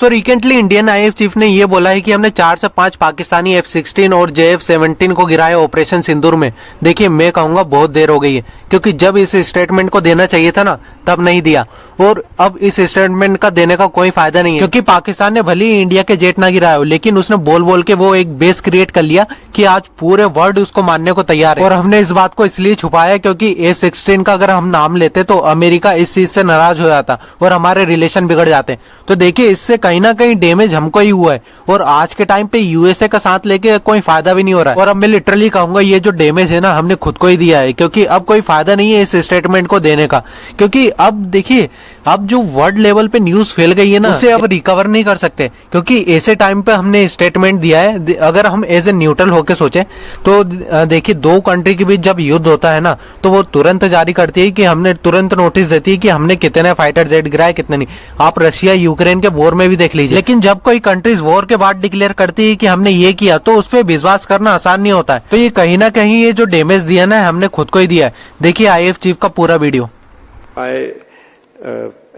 So recently Indian IAF chief ने यह बोला है कि हमने 4 से 5 पाकिस्तानी F-16 और JF-17 को गिराया ऑपरेशन सिंदूर में। देखिए मैं कहूंगा बहुत देर हो गई है, क्योंकि जब इस स्टेटमेंट को देना चाहिए था ना तब नहीं दिया, और अब इस स्टेटमेंट का देने का कोई फायदा नहीं है, क्योंकि पाकिस्तान ने भले ही इंडिया के जेट ना गिराया हो, लेकिन उसने बोल बोल के वो एक बेस क्रिएट कर लिया कि आज पूरे वर्ल्ड उसको मानने को तैयार है। और हमने इस बात को इसलिए छुपाया क्योंकि F-16 का अगर हम नाम लेते तो अमेरिका इस चीज से नाराज हो जाता और हमारे रिलेशन बिगड़ जाते। तो देखिए इससे कहीं ना कहीं डैमेज हमको ही हुआ है, और आज के टाइम पे यूएसए का साथ लेके कोई फायदा भी नहीं हो रहा है। और अब मैं लिटरली कहूंगा ये जो डैमेज है ना हमने खुद को ही दिया है, क्योंकि अब कोई फायदा नहीं है इस स्टेटमेंट को देने का, क्योंकि अब देखिए अब जो वर्ल्ड लेवल पे न्यूज फैल गई है ना उसे अब रिकवर नहीं कर सकते, क्योंकि ऐसे टाइम पे हमने स्टेटमेंट दिया है। अगर हम एज ए न्यूट्रल होके सोचे तो देखिए दो कंट्री के बीच जब युद्ध होता है ना तो वो तुरंत जारी करती है कि हमने तुरंत नोटिस देती है कि हमने कितने फाइटर जेट गिराए कितने नहीं। आप रशिया यूक्रेन के वॉर में भी देख लीजिए। लेकिन जब कोई कंट्रीज वॉर के बाद डिक्लेयर करती है कि हमने ये किया तो उस पर विश्वास करना आसान नहीं होता है। तो ये कहीं ना कहीं ये जो डैमेज दिया ना हमने खुद को ही दिया है। देखिए आईएएफ चीफ का पूरा video.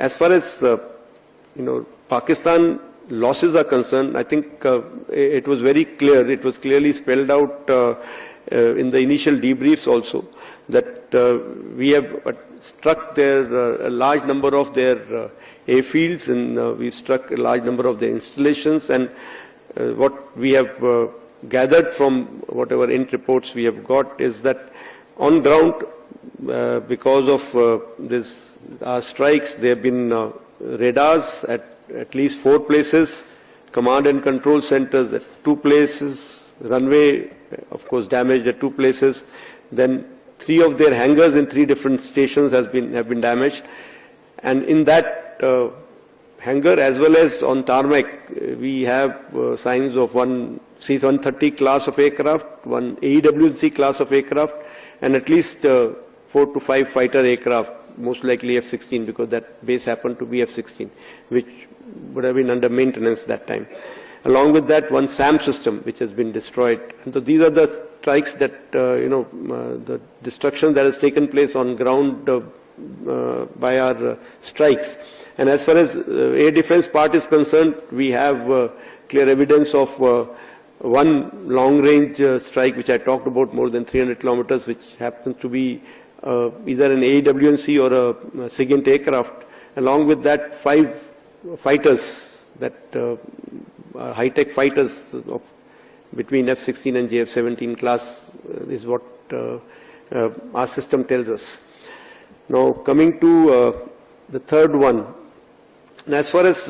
As far as Pakistan losses are concerned, I think it was very clear. It was clearly spelled out in the initial debriefs also that we have struck a large number of their airfields, and we've struck a large number of their installations. And what we have gathered from whatever int reports we have got is that on ground, because of this strikes, there have been radars at least 4 places, command and control centers at 2 places, runway of course damaged at 2 places, then 3 of their hangars in 3 different stations have been damaged. And in that hangar as well as on tarmac, we have signs of one C-130 class of aircraft, one AEW&C class of aircraft, and at least 4 to 5 fighter aircraft, most likely F-16, because that base happened to be F-16, which would have been under maintenance that time. Along with that, one SAM system, which has been destroyed. And so these are the strikes that, the destruction that has taken place on ground by our strikes. And as far as air defense part is concerned, we have clear evidence of one long-range strike, which I talked about, more than 300 kilometers, which happens to be either an AEW&C or a SIGINT aircraft. Along with that, 5 fighters, that high-tech fighters of between F-16 and JF-17 class is what our system tells us. Now, coming to the third one, and as far as